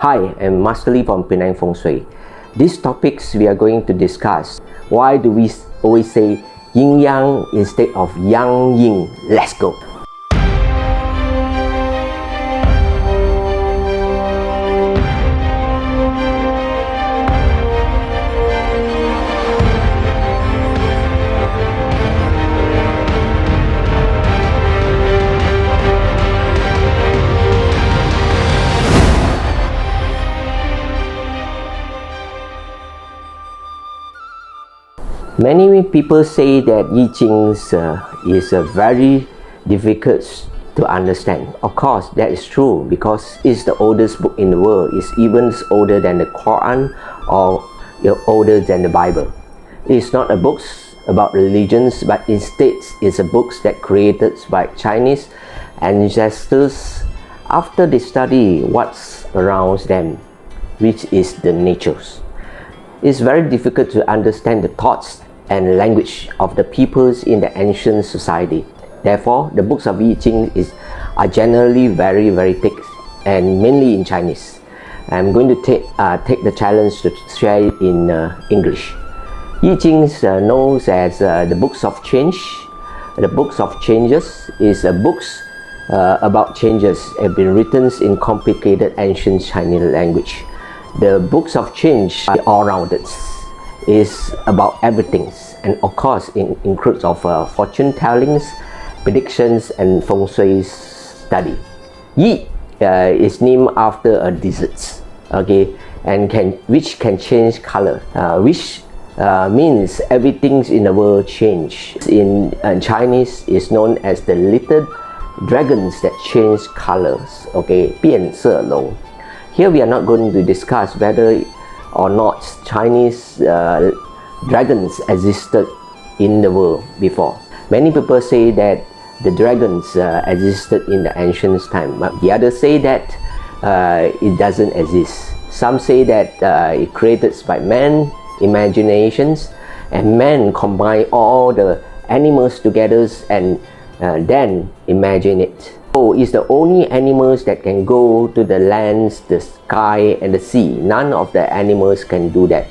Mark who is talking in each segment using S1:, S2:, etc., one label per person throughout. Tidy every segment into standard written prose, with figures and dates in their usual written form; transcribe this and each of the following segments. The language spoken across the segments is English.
S1: Hi, I'm Master Lee from Penang Feng Shui. These topics we are going to discuss. Why do we always say yin yang instead of yang yin? Let's go. Many people say that I-Ching is very difficult to understand. Of course, that is true because it's the oldest book in the world. It's even older than the Quran or older than the Bible. It's not a book about religions, but instead it's a book that created by Chinese ancestors after they study what's around them, which is the natures. It's very difficult to understand the thoughts and language of the peoples in the ancient society. Therefore, the books of I-Ching are generally very thick and mainly in Chinese. I'm going to take the challenge to share it in English. I-Ching is known as the books of change. The books of changes is books about changes have been written in complicated ancient Chinese language. The books of change are all-rounded. Is about everything, and of course it includes of fortune tellings, predictions, and Feng Shui study. Yi is named after a desert, okay, and which can change color, which means everything in the world change. In Chinese is known as the little dragons that change colors, okay, 变色龙. Here we are not going to discuss whether or not Chinese dragons existed in the world before. Many people say that the dragons existed in the ancient time, but the others say that it doesn't exist. Some say that it created by man imaginations, and man combine all the animals together and then imagine it. So it's the only animals that can go to the lands, the sky and the sea. None of the animals can do that.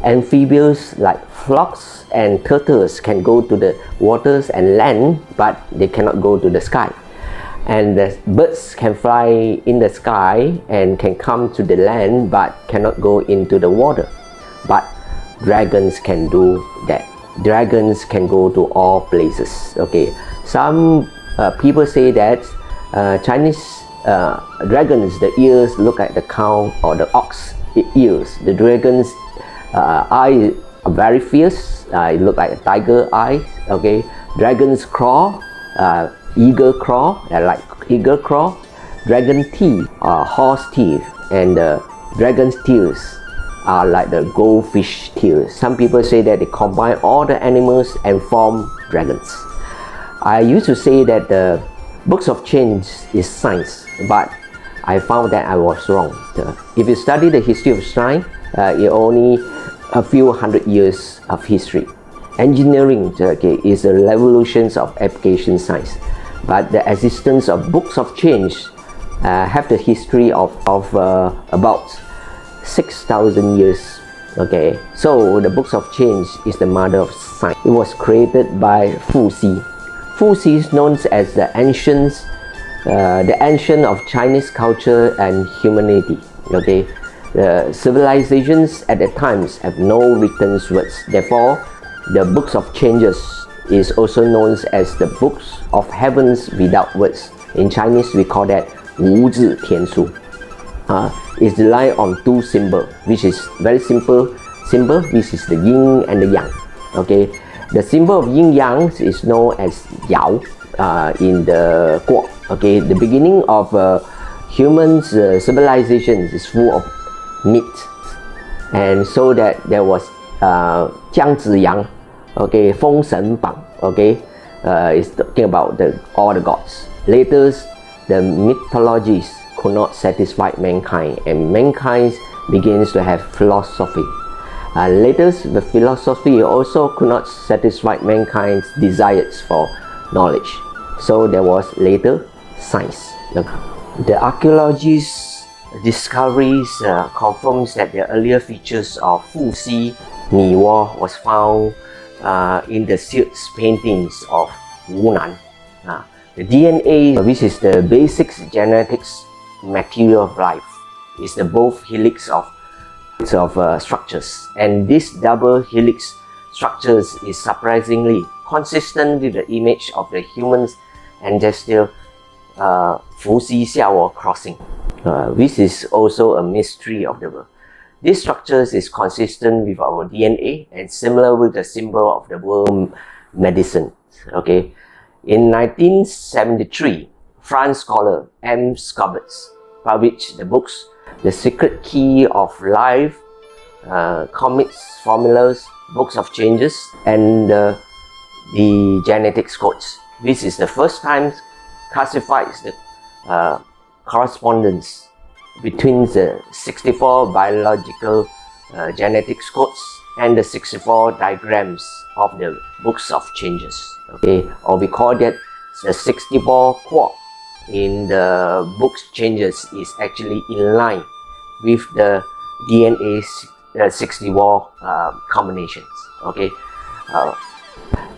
S1: Amphibians like frogs and turtles can go to the waters and land, but they cannot go to the sky. And the birds can fly in the sky and can come to the land, but cannot go into the water. But dragons can do that. Dragons can go to all places. Okay, some people say that Chinese dragons, the ears look like the cow or the ox ears. The dragon's eyes are very fierce. It look like a tiger eyes. Okay, dragon's claw, eagle claw, like eagle claw. Dragon teeth are horse teeth, and dragon's teeth are like the goldfish teeth. Some people say that they combine all the animals and form dragons. I used to say that the books of change is science, but I found that I was wrong. If you study the history of science, it only a few hundred years of history. Engineering is the revolution of application science, but the existence of books of change have the history of about 6,000 years. Okay, so the books of change is the mother of science. It was created by Fu Xi. Fu Xi is known as the ancient of Chinese culture and humanity. Okay, the civilizations at the times have no written words. Therefore, the books of changes is also known as the books of heavens without words. In Chinese, we call that 无字天书. It's relied on two symbols, which is very simple symbol, which is the yin and the yang. Okay. The symbol of yin yang is known as Yao in the Guo. Okay, the beginning of humans' civilization is full of meat, and so that there was Jiang Zi Yang. Okay, Feng Shen Bang. Okay, is talking about all the gods. Later, the mythologies could not satisfy mankind, and mankind begins to have philosophy. Later, the philosophy also could not satisfy mankind's desires for knowledge. So there was later science. The archaeologists discoveries confirms that the earlier features of Fu Xi Ni Wo was found in the sealed paintings of Wunan. The DNA, which is the basic genetics material of life, is the both helix of structures, and this double helix structures is surprisingly consistent with the image of the human's ancestral Fu Xi Xiao crossing, which is also a mystery of the world. This structure is consistent with our DNA and similar with the symbol of the world medicine. Okay, in 1973, French scholar M. Scobbets published the books The Secret Key of Life, Comics, Formulas, Books of Changes, and the Genetics Codes. This is the first time classifies the correspondence between the 64 biological genetics codes and the 64 diagrams of the Books of Changes. Okay, or we call that the 64 quad in the Books Changes is actually in line with the DNA 64 combinations. Okay,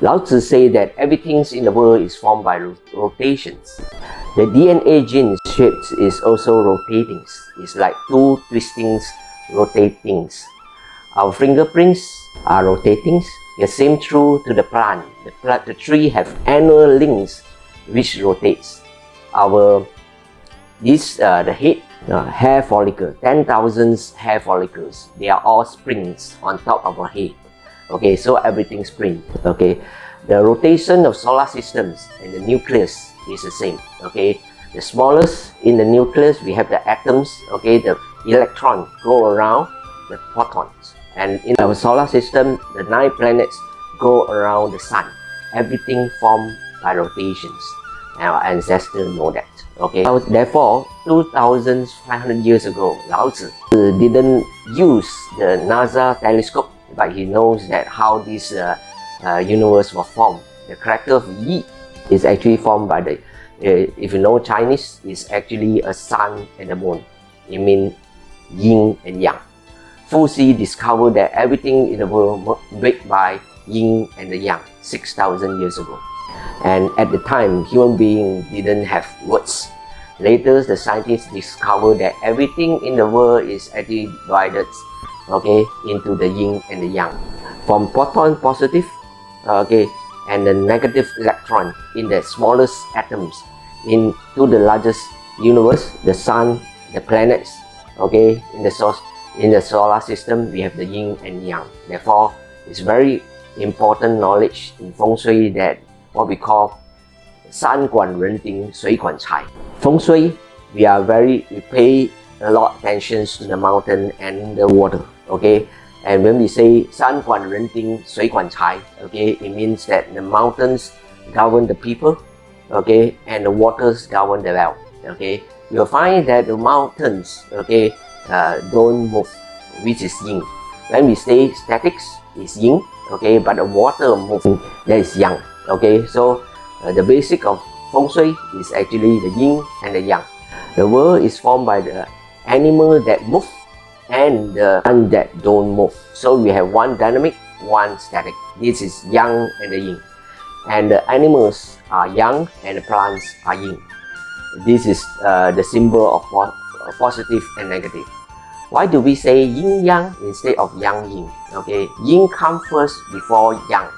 S1: Lao Tzu say that everything in the world is formed by rotations. The DNA gene shapes is also rotating. It's like two twistings, rotatings. Our fingerprints are rotating. The same true to the plant. The tree have annual links which rotates. The head hair follicle, 10,000 hair follicles. They are all springs on top of our head. Okay, so everything springs. Okay, the rotation of solar systems and the nucleus is the same. Okay, the smallest in the nucleus we have the atoms. Okay, the electron go around the protons, and in our solar system the 9 planets go around the sun. Everything formed by rotations. Our ancestors know that. Okay, therefore 2,500 years ago, Lao Tzu didn't use the NASA telescope, but he knows that how this universe was formed. The character of Yi is actually formed by the, if you know Chinese, is actually a sun and a moon. It means yin and yang. Fu Xi discovered that everything in the world made by yin and the yang 6,000 years ago. And at the time, human beings didn't have words. Later, the scientists discovered that everything in the world is actually divided, okay, into the yin and the yang. From proton positive, okay, and the negative electron in the smallest atoms into the largest universe, the sun, the planets, okay, in the solar system, we have the yin and yang. Therefore, it's very important knowledge in Feng Shui that what we call 山管人丁水管财. Feng Shui, we pay a lot of attention to the mountain and the water. Okay, and when we say 山管人丁水管财, okay, it means that the mountains govern the people, okay, and the waters govern the well. Okay, you'll find that the mountains, okay, don't move, which is yin. When we say statics, is yin, okay, but the water moving, that is yang. Okay, so the basic of Feng Shui is actually the yin and the yang. The world is formed by the animal that move and the one that don't move. So we have one dynamic, one static. This is yang and the yin. And the animals are yang and the plants are yin. This is the symbol of positive and negative. Why do we say yin yang instead of yang yin? Okay, yin comes first before yang.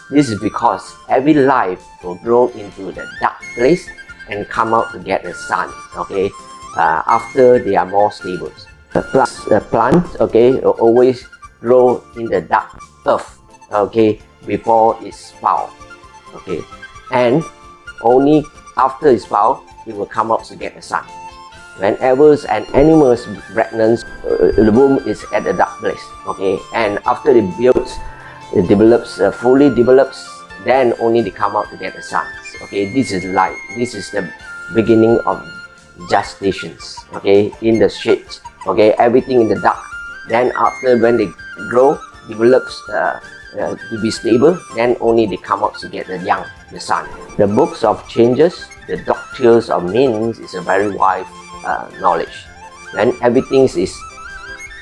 S1: This is because every life will grow into the dark place and come out to get the sun. Okay, after they are more stable. The plant, okay, will always grow in the dark earth, okay, before it's spoiled. Okay, and only after it's spoiled, it will come out to get the sun. Whenever an animal's pregnant, the womb is at the dark place. Okay, and after it develops, fully develops, then only they come out to get the sun. Okay, this is life. This is the beginning of gestations. Okay, in the shades. Okay, everything in the dark. Then after when they grow, develops to be stable, then only they come out to get the yang, the sun. The books of changes, the doctrines of meanings is a very wide knowledge. when everything is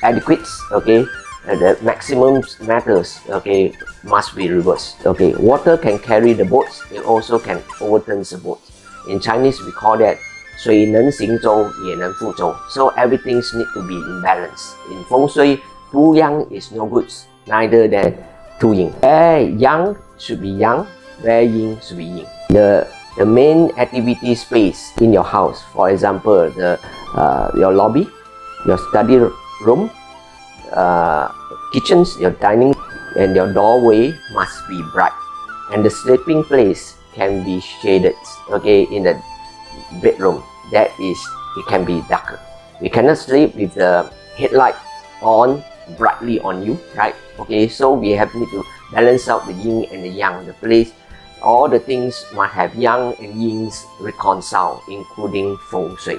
S1: adequate, okay, the maximum matters, okay, must be reversed. Okay, water can carry the boats, it also can overturn the boat. In Chinese, we call that 水能行舟，也能覆舟. So everything need to be in balance. In Feng Shui, too yang is no good, neither than too yin. Where yang should be yang, where yin should be yin. The main activity space in your house, for example, your lobby, your study room, kitchens, your dining, and your doorway must be bright. And the sleeping place can be shaded, okay, in the bedroom. That is, it can be darker. We cannot sleep with the headlight on, brightly on you, right? Okay, so we need to balance out the yin and the yang, the place. All the things must have yang and yins reconcile, including Feng Shui.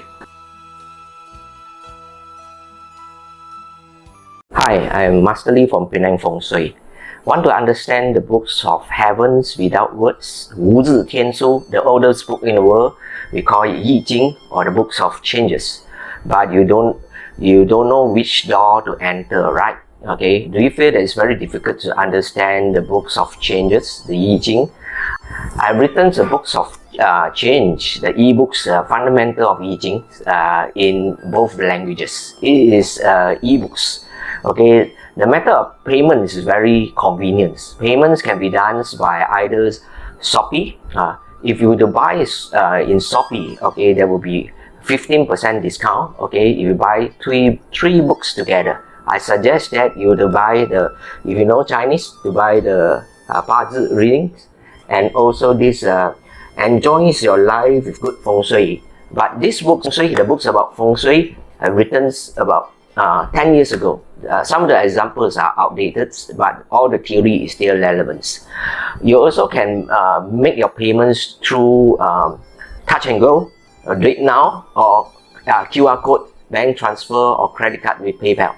S1: Hi, I am Master Lee from Penang Feng Shui. Want to understand the books of heavens without words? 无字天书, the oldest book in the world, we call it I-Ching, or the books of changes. But you don't know which door to enter, right? Okay, do you feel that it's very difficult to understand the books of changes, the I-Ching? I've written the books of change, the e-books, fundamental of I-Ching, in both languages. It is e-books. Okay, the method of payment is very convenient. Payments can be done by either Shopee. If you were to buy in Shopee, okay, there will be 15% discount. Okay, if you buy three books together, I suggest that you to buy if you know Chinese, to buy the 八字 readings, and also this enjoys your life with good Feng Shui. But this book, the books about Feng Shui, are written about 10 years ago. Some of the examples are outdated, but all the theory is still relevant. You also can make your payments through touch and go, Drip Now, or QR code, bank transfer, or credit card with PayPal.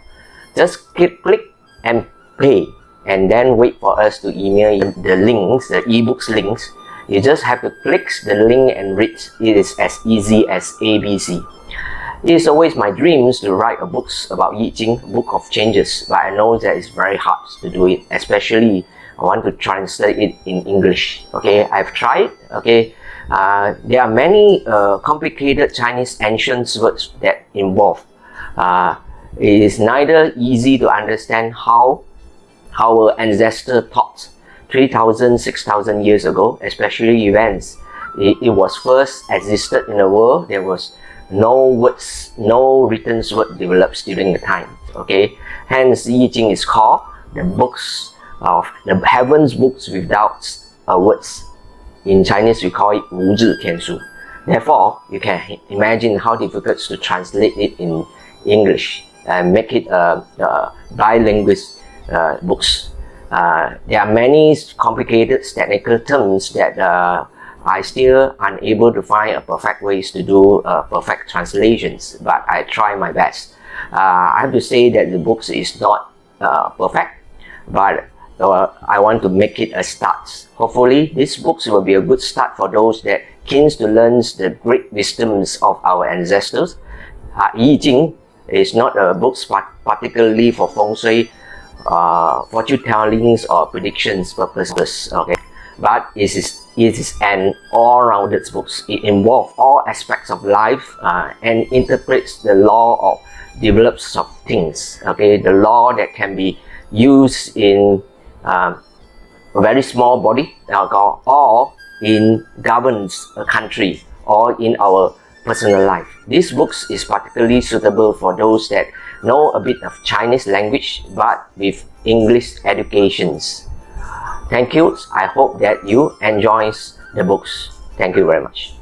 S1: Just click and pay, and then wait for us to email you the links, the ebooks links. You just have to click the link and read. It is as easy as ABC. It is always my dreams to write a books about I-Ching, book of changes, but I know that it's very hard to do it, especially I want to translate it in English. Okay, I've tried. Okay, there are many complicated Chinese ancient words that involve. It is neither easy to understand how our ancestors thought 3,000, 6,000 years ago, especially events. It was first existed in the world. There was no words, no written word developed during the time. Okay, hence I-Ching is called the books of the heavens books without words. In Chinese, we call it 无字天书. Therefore, you can imagine how difficult to translate it in English and make it bilingual books. There are many complicated technical terms that I still unable to find a perfect ways to do perfect translations, but I try my best. I have to say that the books is not perfect, but I want to make it a start. Hopefully, these books will be a good start for those that keen to learn the great wisdoms of our ancestors. I-Ching is not a book particularly for Feng Shui, fortune tellings or predictions purposes. Okay, but it is an all-rounded book. It involves all aspects of life and interprets the law of develops of things. Okay, the law that can be used in a very small body, or in governs a country, or in our personal life. This book is particularly suitable for those that know a bit of Chinese language but with English educations. Thank you. I hope that you enjoy the books. Thank you very much.